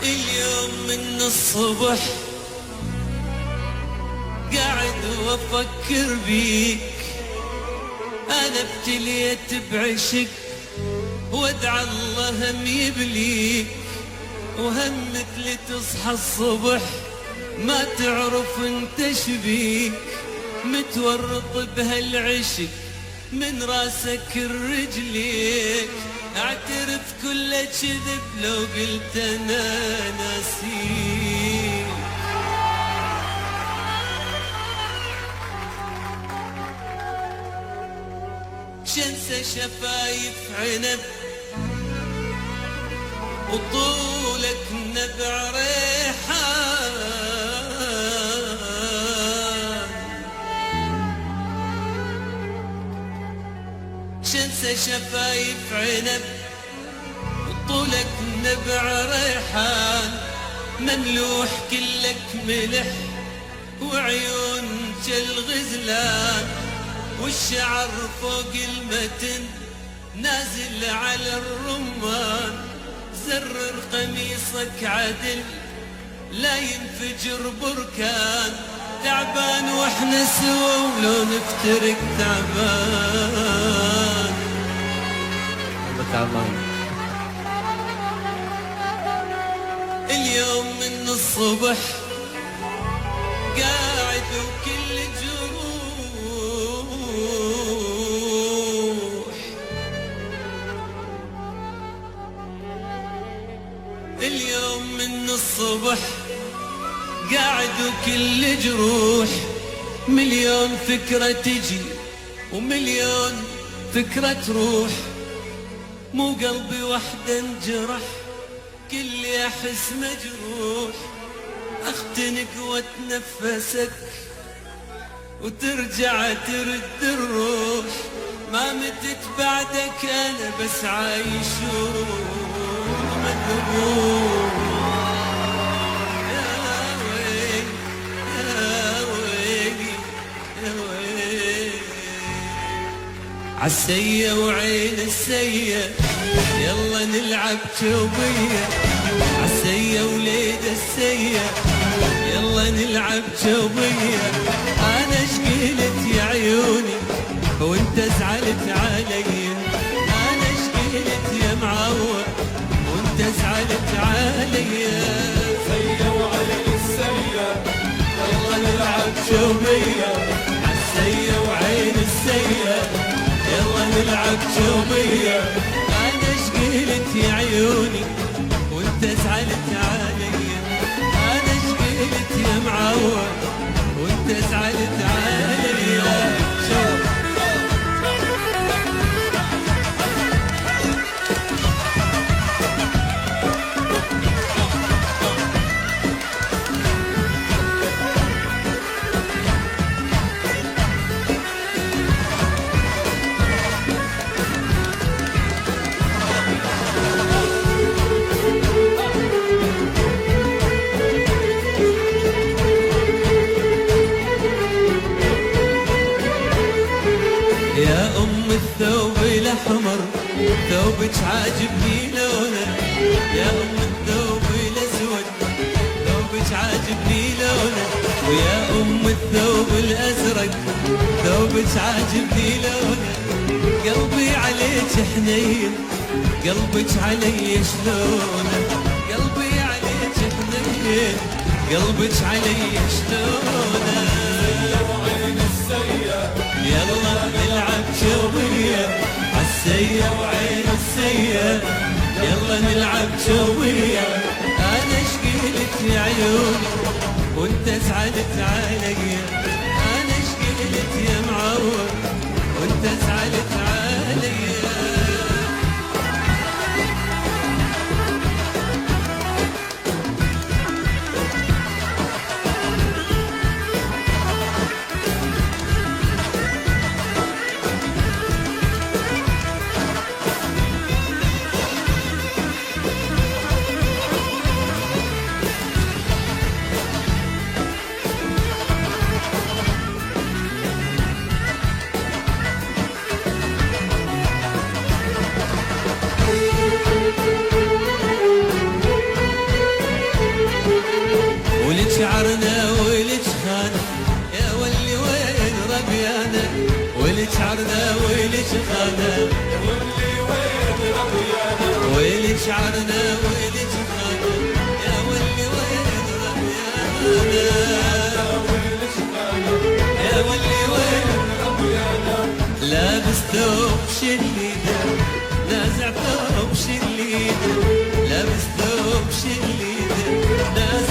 اليوم من الصبح قاعد وافكر بيك، انا ابتليت بعشق وادعى الله هم يبليك، وهمك لتصحى الصبح ما تعرف انت شبيك، متورط بهالعشق من راسك الرجليك، اعترف كل كذب لو قلت انا ناسيك. شنسى شفايف عنب وطولك نبع ريحان، شنسى شفايف عنب وطولك نبع ريحان، مملوح كلك ملح وعيون كالغزلان، والشعر فوق المتن نازل على الرمان، زرر قميصك عدل لا ينفجر بركان، تعبان واحنا سوا ولو نفترق تعبان. اليوم من الصبح قاعد وكل جروح، اليوم من الصبح قاعد وكل جروح، مليون فكرة تجي ومليون فكرة تروح، مو قلبي وحده انجرح كل احس مجروح، اختنق واتنفسك وترجع ترد الروح، ما متت بعدك انا بس عايش ومذبوح. يا ويلي يا ويلي يا ويلي عالسية وعين السية يلا نلعب جوبية، عالسية وليد السية يلا نلعب جوبية، انا شقيلت يا عيوني وانت زعلت علي، انا شقيلت يا معور وانت زعلت علي، سية وعين السية يلا نلعب جوبية، عالسية وعين السية يلا نلعب جوبية، انا شقيلت يا عيوني وانت زعلت علي، انا شقيلت يا معور وانت زعلت علي. يا أم الثوب الأحمر ثوبك عاجبني لونه، يا أم الثوب الأسود ثوبك عاجبني لونه، ويا أم الثوب الأزرق ثوبك عاجبني لونه، قلبي عليك حنين قلبك علي شلونه، قلبي عليك حنين قلبك علي شلونه. وعين السية يلا نلعب جوبية، عالسية وعين السية يلا نلعب جوبية، انا شقيلت يا عيوني وانت زعلت علي، انا شقيلت يا معور وانت زعلت علي. ويلك عرنا ويلك خانة واللي وين ربيانا ويلك عرنا ويلك خانة يا واللي وين ربيانا يا واللي وين ربيانا لابس ثوب شليده نازع ثوب شليده لابس ثوب شليده نازع